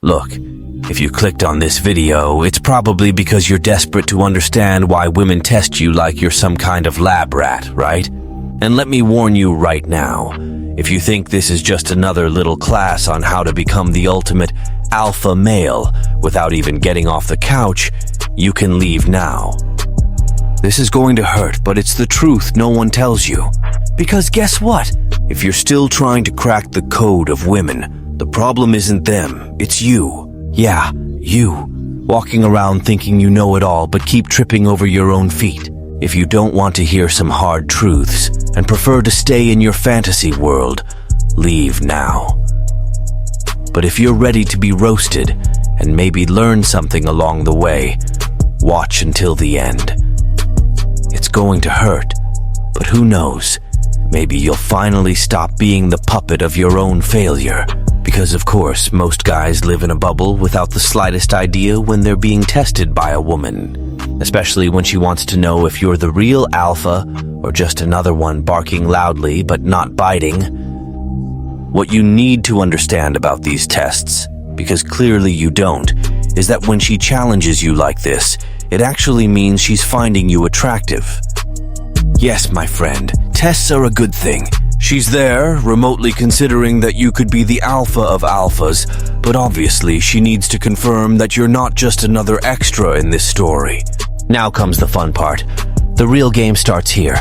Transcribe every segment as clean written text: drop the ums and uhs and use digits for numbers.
Look, if you clicked on this video, it's probably because you're desperate to understand why women test you like you're some kind of lab rat, right? And let me warn you right now, if you think this is just another little class on how to become the ultimate alpha male without even getting off the couch, you can leave now. This is going to hurt, but it's the truth no one tells you. Because guess what? If you're still trying to crack the code of women, the problem isn't them, it's you. Yeah, you. Walking around thinking you know it all but keep tripping over your own feet. If you don't want to hear some hard truths and prefer to stay in your fantasy world, leave now. But if you're ready to be roasted and maybe learn something along the way, watch until the end. It's going to hurt, but who knows? Maybe you'll finally stop being the puppet of your own failure. Because of course, most guys live in a bubble without the slightest idea when they're being tested by a woman. Especially when she wants to know if you're the real alpha or just another one barking loudly but not biting. What you need to understand about these tests, because clearly you don't, is that when she challenges you like this, it actually means she's finding you attractive. Yes, my friend, tests are a good thing. She's there, remotely considering that you could be the alpha of alphas, but obviously she needs to confirm that you're not just another extra in this story. Now comes the fun part. The real game starts here.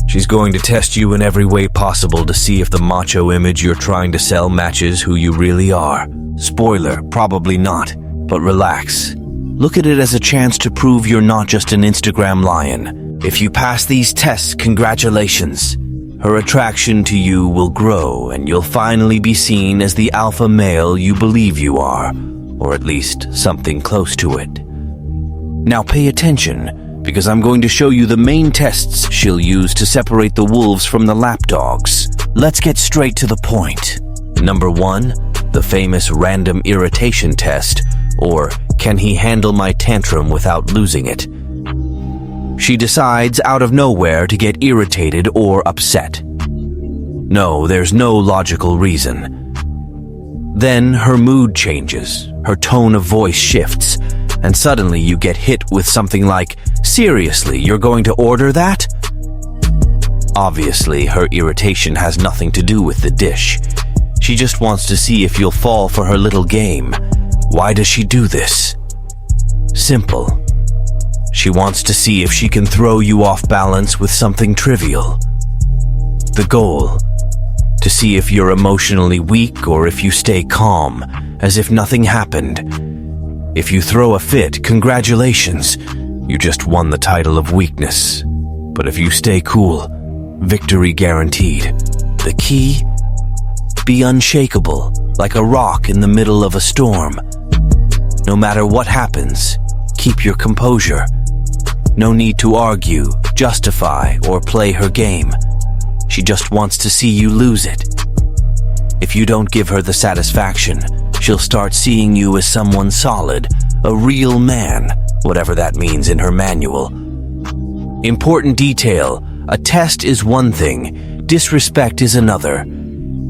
She's going to test you in every way possible to see if the macho image you're trying to sell matches who you really are. Spoiler, probably not, but relax. Look at it as a chance to prove you're not just an Instagram lion. If you pass these tests, congratulations. Her attraction to you will grow and you'll finally be seen as the alpha male you believe you are, or at least something close to it. Now pay attention, because I'm going to show you the main tests she'll use to separate the wolves from the lapdogs. Let's get straight to the point. Number 1, the famous random irritation test, or can he handle my tantrum without losing it? She decides out of nowhere to get irritated or upset. No, there's no logical reason. Then her mood changes, her tone of voice shifts, and suddenly you get hit with something like, "Seriously, you're going to order that?" Obviously, her irritation has nothing to do with the dish. She just wants to see if you'll fall for her little game. Why does she do this? Simple. She wants to see if she can throw you off balance with something trivial. The goal: to see if you're emotionally weak or if you stay calm, as if nothing happened. If you throw a fit, congratulations, you just won the title of weakness. But if you stay cool, victory guaranteed. The key? Be unshakable, like a rock in the middle of a storm. No matter what happens, keep your composure. No need to argue, justify, or play her game. She just wants to see you lose it. If you don't give her the satisfaction, she'll start seeing you as someone solid, a real man, whatever that means in her manual. Important detail: a test is one thing, disrespect is another.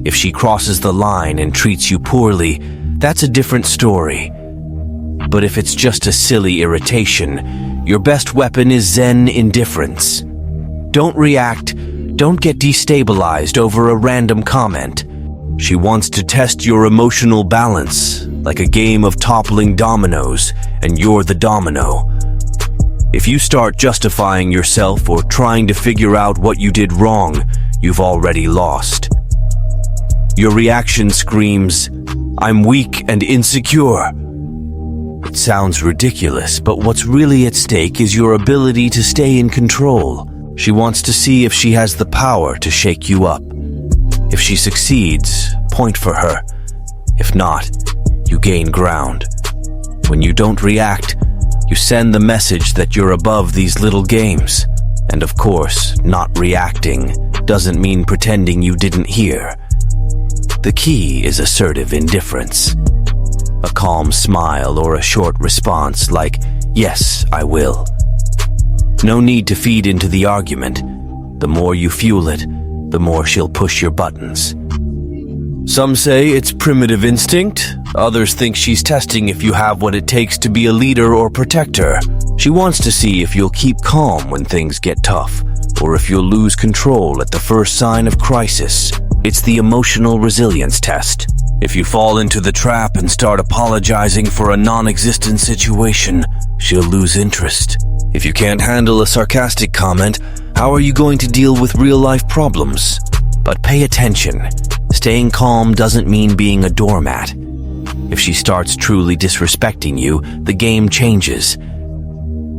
If she crosses the line and treats you poorly, that's a different story. But if it's just a silly irritation, your best weapon is Zen indifference. Don't react, don't get destabilized over a random comment. She wants to test your emotional balance, like a game of toppling dominoes, and you're the domino. If you start justifying yourself or trying to figure out what you did wrong, you've already lost. Your reaction screams, "I'm weak and insecure." It sounds ridiculous, but what's really at stake is your ability to stay in control. She wants to see if she has the power to shake you up. If she succeeds, point for her. If not, you gain ground. When you don't react, you send the message that you're above these little games. And of course, not reacting doesn't mean pretending you didn't hear. The key is assertive indifference. A calm smile or a short response like, "Yes, I will." No need to feed into the argument. The more you fuel it, the more she'll push your buttons. Some say it's primitive instinct. Others think she's testing if you have what it takes to be a leader or protector. She wants to see if you'll keep calm when things get tough, or if you'll lose control at the first sign of crisis. It's the emotional resilience test. If you fall into the trap and start apologizing for a non-existent situation, she'll lose interest. If you can't handle a sarcastic comment, how are you going to deal with real-life problems? But pay attention. Staying calm doesn't mean being a doormat. If she starts truly disrespecting you, the game changes.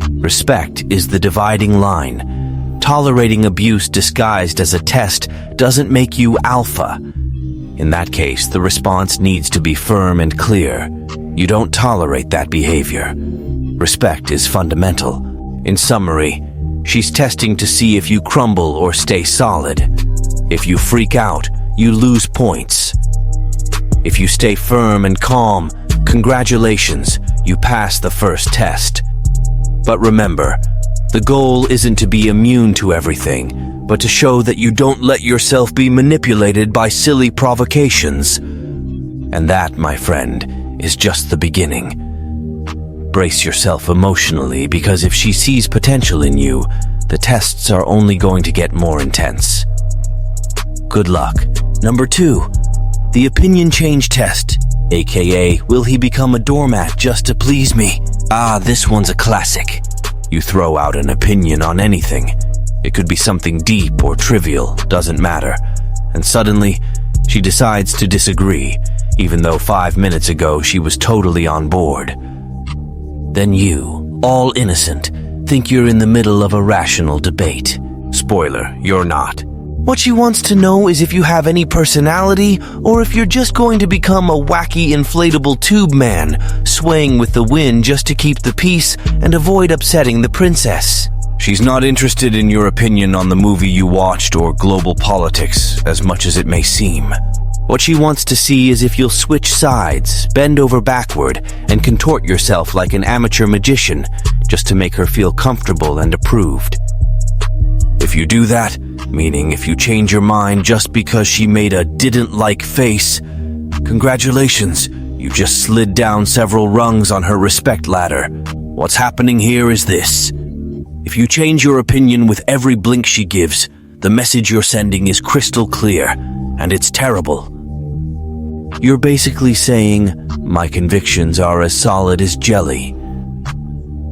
Respect is the dividing line. Tolerating abuse disguised as a test doesn't make you alpha. In that case, the response needs to be firm and clear. You don't tolerate that behavior. Respect is fundamental. In summary, she's testing to see if you crumble or stay solid. If you freak out, you lose points. If you stay firm and calm, congratulations, you pass the first test. But remember, the goal isn't to be immune to everything, but to show that you don't let yourself be manipulated by silly provocations. And that, my friend, is just the beginning. Brace yourself emotionally, because if she sees potential in you, the tests are only going to get more intense. Good luck. Number 2, the opinion change test, aka will he become a doormat just to please me? This one's a classic. You throw out an opinion on anything. It could be something deep or trivial, doesn't matter. And suddenly, she decides to disagree, even though 5 minutes ago she was totally on board. Then you, all innocent, think you're in the middle of a rational debate. Spoiler, you're not. What she wants to know is if you have any personality, or if you're just going to become a wacky inflatable tube man, swaying with the wind just to keep the peace and avoid upsetting the princess. She's not interested in your opinion on the movie you watched or global politics, as much as it may seem. What she wants to see is if you'll switch sides, bend over backward, and contort yourself like an amateur magician, just to make her feel comfortable and approved. If you do that, meaning if you change your mind just because she made a didn't-like face, congratulations, you just slid down several rungs on her respect ladder. What's happening here is this. If you change your opinion with every blink she gives, the message you're sending is crystal clear, and it's terrible. You're basically saying, my convictions are as solid as jelly.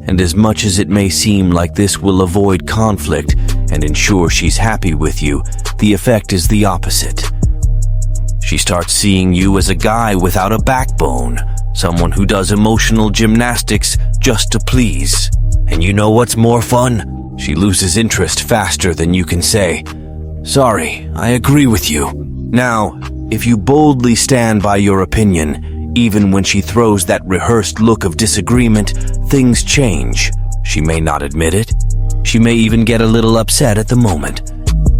And as much as it may seem like this will avoid conflict and ensure she's happy with you, the effect is the opposite. She starts seeing you as a guy without a backbone, someone who does emotional gymnastics just to please. And you know what's more fun? She loses interest faster than you can say, sorry, I agree with you. Now, if you boldly stand by your opinion, even when she throws that rehearsed look of disagreement, things change. She may not admit it. She may even get a little upset at the moment.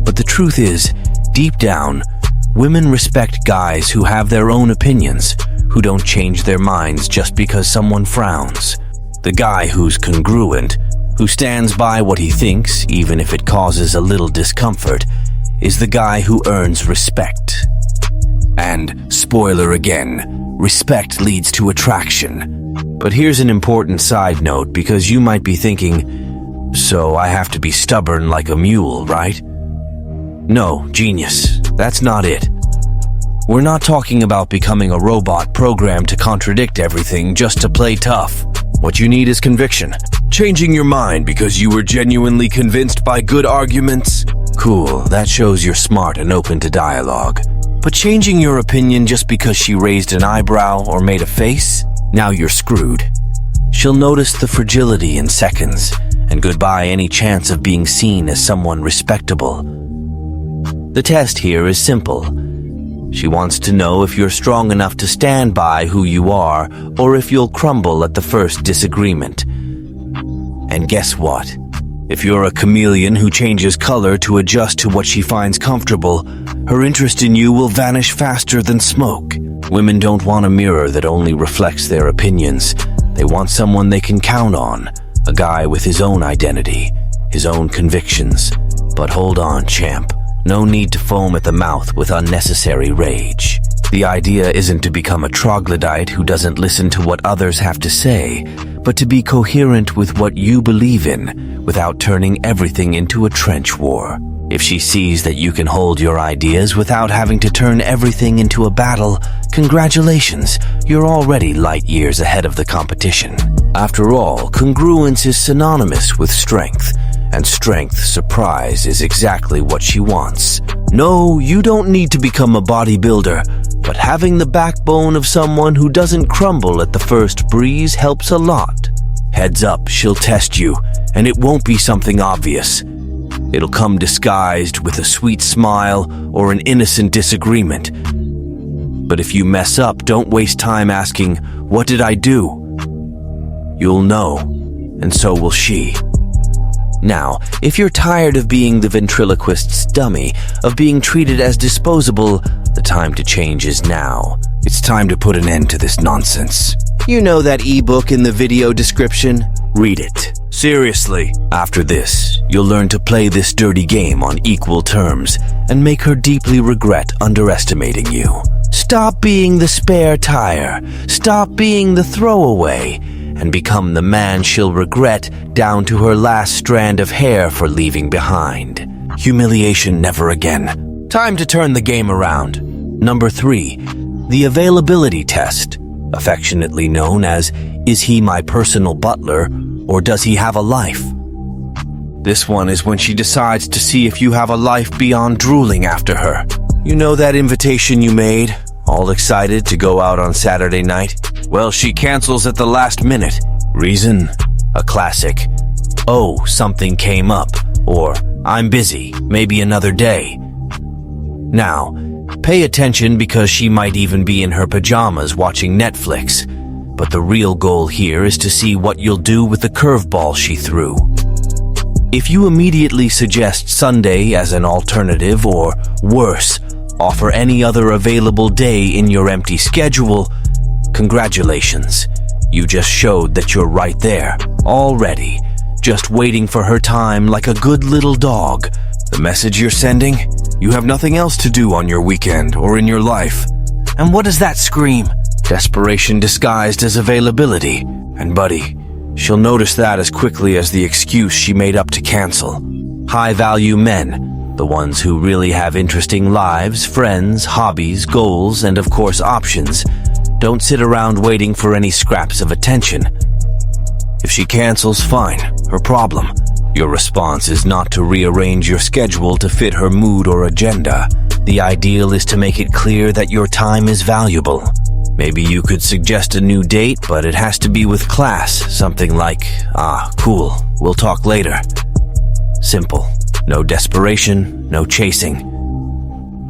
But the truth is, deep down, women respect guys who have their own opinions, who don't change their minds just because someone frowns. The guy who's congruent, who stands by what he thinks, even if it causes a little discomfort, is the guy who earns respect. And, spoiler again, respect leads to attraction. But here's an important side note, because you might be thinking, so I have to be stubborn like a mule, right? No, genius, that's not it. We're not talking about becoming a robot programmed to contradict everything just to play tough. What you need is conviction. Changing your mind because you were genuinely convinced by good arguments? Cool, that shows you're smart and open to dialogue. But changing your opinion just because she raised an eyebrow or made a face? Now you're screwed. She'll notice the fragility in seconds, and goodbye any chance of being seen as someone respectable. The test here is simple. She wants to know if you're strong enough to stand by who you are, or if you'll crumble at the first disagreement. And guess what? If you're a chameleon who changes color to adjust to what she finds comfortable, her interest in you will vanish faster than smoke. Women don't want a mirror that only reflects their opinions. They want someone they can count on, a guy with his own identity, his own convictions. But hold on, champ. No need to foam at the mouth with unnecessary rage. The idea isn't to become a troglodyte who doesn't listen to what others have to say, but to be coherent with what you believe in without turning everything into a trench war. If she sees that you can hold your ideas without having to turn everything into a battle, congratulations, you're already light years ahead of the competition. After all, congruence is synonymous with strength, and strength surprise is exactly what she wants. No, you don't need to become a bodybuilder, but having the backbone of someone who doesn't crumble at the first breeze helps a lot. Heads up, she'll test you, and it won't be something obvious. It'll come disguised with a sweet smile or an innocent disagreement. But if you mess up, don't waste time asking, "What did I do?" You'll know, and so will she. Now, if you're tired of being the ventriloquist's dummy, of being treated as disposable, the time to change is now. It's time to put an end to this nonsense. You know that ebook in the video description? Read it. Seriously. After this, you'll learn to play this dirty game on equal terms and make her deeply regret underestimating you. Stop being the spare tire. Stop being the throwaway. And become the man she'll regret down to her last strand of hair for leaving behind. Humiliation never again. Time to turn the game around. Number 3, the availability test, affectionately known as, "Is he my personal butler, or does he have a life?" This one is when she decides to see if you have a life beyond drooling after her. You know that invitation you made, all excited to go out on Saturday night? Well, she cancels at the last minute. Reason? A classic. "Oh, something came up," or "I'm busy, maybe another day." Now, pay attention because she might even be in her pajamas watching Netflix. But the real goal here is to see what you'll do with the curveball she threw. If you immediately suggest Sunday as an alternative, or worse, offer any other available day in your empty schedule, congratulations. You just showed that you're right there, already, just waiting for her time like a good little dog. The message you're sending? You have nothing else to do on your weekend or in your life. And what does that scream? Desperation disguised as availability. And buddy, she'll notice that as quickly as the excuse she made up to cancel. High-value men, the ones who really have interesting lives, friends, hobbies, goals, and of course options, don't sit around waiting for any scraps of attention. If she cancels, fine, her problem. Your response is not to rearrange your schedule to fit her mood or agenda. The ideal is to make it clear that your time is valuable. Maybe you could suggest a new date, but it has to be with class. Something like, cool, we'll talk later. Simple. No desperation, no chasing.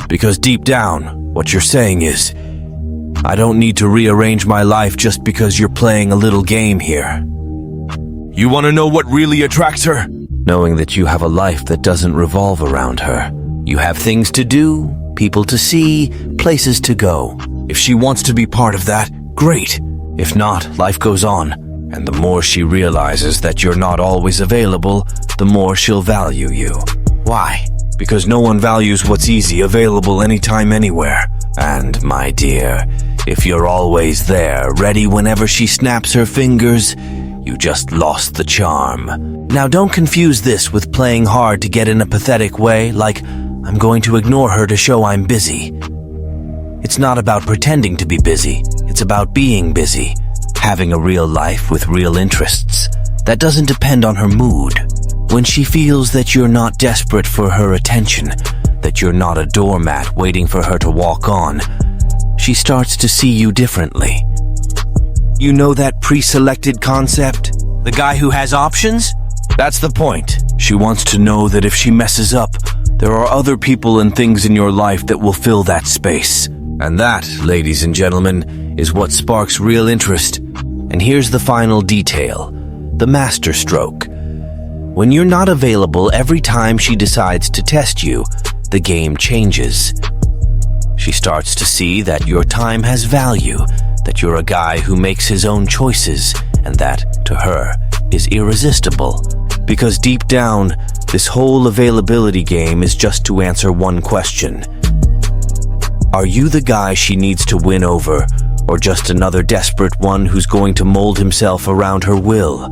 Because deep down, what you're saying is, I don't need to rearrange my life just because you're playing a little game here. You want to know what really attracts her? Knowing that you have a life that doesn't revolve around her. You have things to do, people to see, places to go. If she wants to be part of that, great. If not, life goes on. And the more she realizes that you're not always available, the more she'll value you. Why? Because no one values what's easy, available anytime, anywhere. And, my dear, if you're always there, ready whenever she snaps her fingers, you just lost the charm. Now don't confuse this with playing hard to get in a pathetic way, like, I'm going to ignore her to show I'm busy. It's not about pretending to be busy, it's about being busy. Having a real life with real interests. That doesn't depend on her mood. When she feels that you're not desperate for her attention, that you're not a doormat waiting for her to walk on, she starts to see you differently. You know that pre-selected concept? The guy who has options? That's the point. She wants to know that if she messes up, there are other people and things in your life that will fill that space. And that, ladies and gentlemen, is what sparks real interest. And here's the final detail, the master stroke. When you're not available every time she decides to test you, the game changes. She starts to see that your time has value, that you're a guy who makes his own choices, and that, to her, is irresistible. Because deep down, this whole availability game is just to answer one question. Are you the guy she needs to win over, or just another desperate one who's going to mold himself around her will?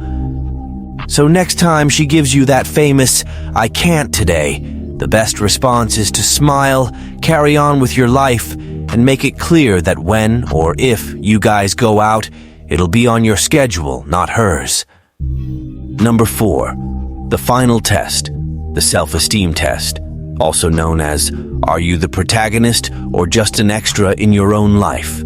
So next time she gives you that famous, "I can't today," the best response is to smile, carry on with your life, and make it clear that when or if you guys go out, it'll be on your schedule, not hers. Number 4, the final test, the self-esteem test, also known as, are you the protagonist or just an extra in your own life?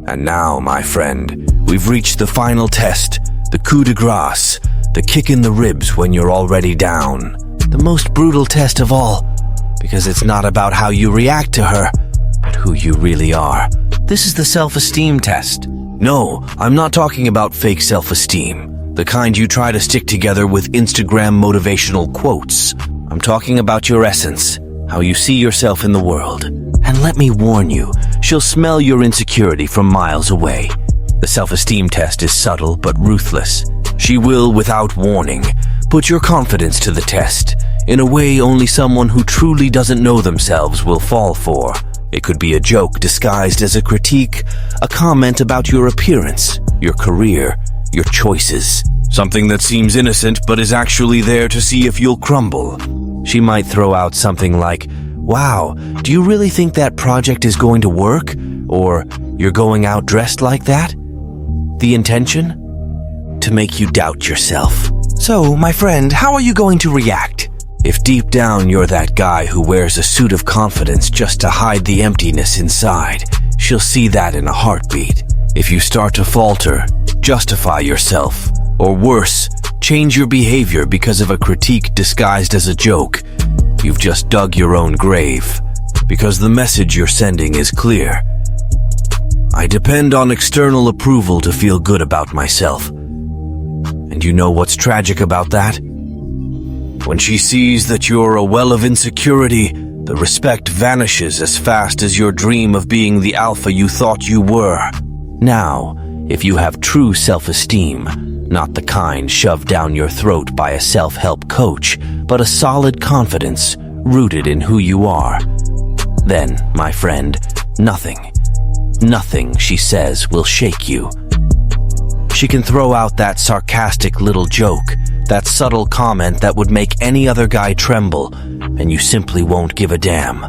And now, my friend, we've reached the final test, the coup de grace, the kick in the ribs when you're already down. The most brutal test of all, because it's not about how you react to her, but who you really are. This is the self-esteem test. No, I'm not talking about fake self-esteem, the kind you try to stick together with Instagram motivational quotes. I'm talking about your essence, how you see yourself in the world. And let me warn you, she'll smell your insecurity from miles away. The self-esteem test is subtle but ruthless. She will, without warning, put your confidence to the test in a way only someone who truly doesn't know themselves will fall for. It could be a joke disguised as a critique, a comment about your appearance, your career, your choices. Something that seems innocent but is actually there to see if you'll crumble. She might throw out something like, "Wow, do you really think that project is going to work?" Or, "You're going out dressed like that?" The intention? To make you doubt yourself. So, my friend, how are you going to react? If deep down you're that guy who wears a suit of confidence just to hide the emptiness inside, she'll see that in a heartbeat. If you start to falter, justify yourself, or worse, change your behavior because of a critique disguised as a joke, you've just dug your own grave. Because the message you're sending is clear. I depend on external approval to feel good about myself. And you know what's tragic about that? When she sees that you're a well of insecurity, the respect vanishes as fast as your dream of being the alpha you thought you were. Now, if you have true self-esteem, not the kind shoved down your throat by a self-help coach, but a solid confidence rooted in who you are, then, my friend, nothing she says will shake you. She can throw out that sarcastic little joke, that subtle comment that would make any other guy tremble, and you simply won't give a damn.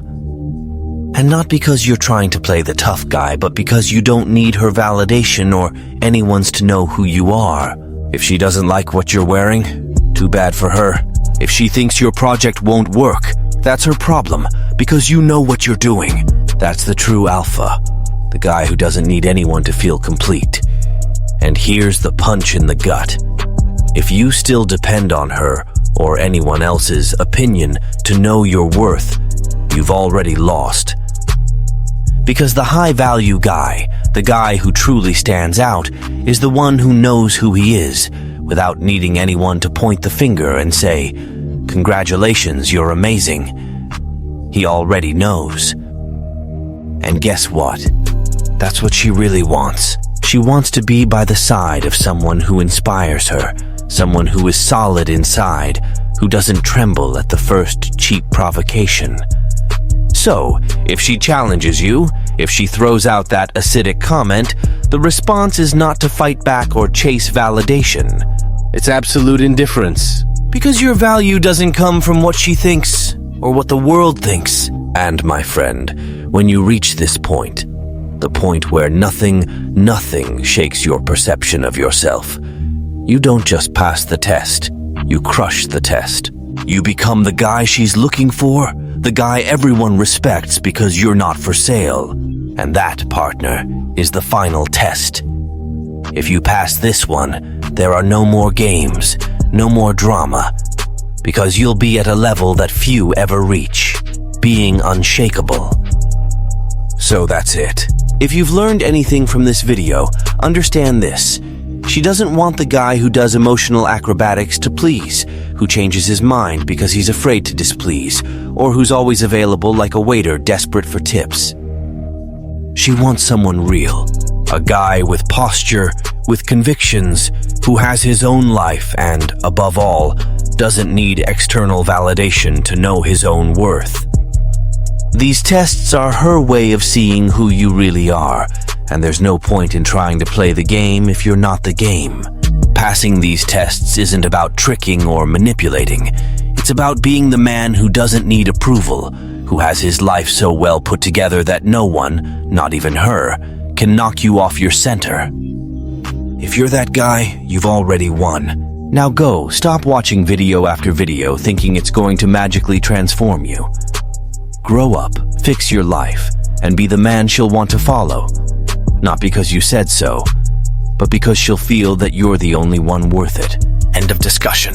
And not because you're trying to play the tough guy, but because you don't need her validation or anyone's to know who you are. If she doesn't like what you're wearing, too bad for her. If she thinks your project won't work, that's her problem, because you know what you're doing. That's the true alpha, the guy who doesn't need anyone to feel complete. And here's the punch in the gut. If you still depend on her or anyone else's opinion to know your worth, you've already lost. Because the high-value guy, the guy who truly stands out, is the one who knows who he is, without needing anyone to point the finger and say, "Congratulations, you're amazing." He already knows. And guess what? That's what she really wants. She wants to be by the side of someone who inspires her, someone who is solid inside, who doesn't tremble at the first cheap provocation. So, if she challenges you, if she throws out that acidic comment, the response is not to fight back or chase validation. It's absolute indifference. Because your value doesn't come from what she thinks or what the world thinks. And my friend, when you reach this point, the point where nothing shakes your perception of yourself, you don't just pass the test, you crush the test. You become the guy she's looking for, the guy everyone respects because you're not for sale. And that, partner, is the final test. If you pass this one, there are no more games, no more drama, because you'll be at a level that few ever reach, being unshakable. So that's it. If you've learned anything from this video, understand this. She doesn't want the guy who does emotional acrobatics to please, who changes his mind because he's afraid to displease, or who's always available like a waiter desperate for tips. She wants someone real, a guy with posture, with convictions, who has his own life and, above all, doesn't need external validation to know his own worth. These tests are her way of seeing who you really are, and there's no point in trying to play the game if you're not the game. Passing these tests isn't about tricking or manipulating. It's about being the man who doesn't need approval, who has his life so well put together that no one, not even her, can knock you off your center. If you're that guy, you've already won. Now go, stop watching video after video thinking it's going to magically transform you. Grow up, fix your life, and be the man she'll want to follow. Not because you said so, but because she'll feel that you're the only one worth it. End of discussion.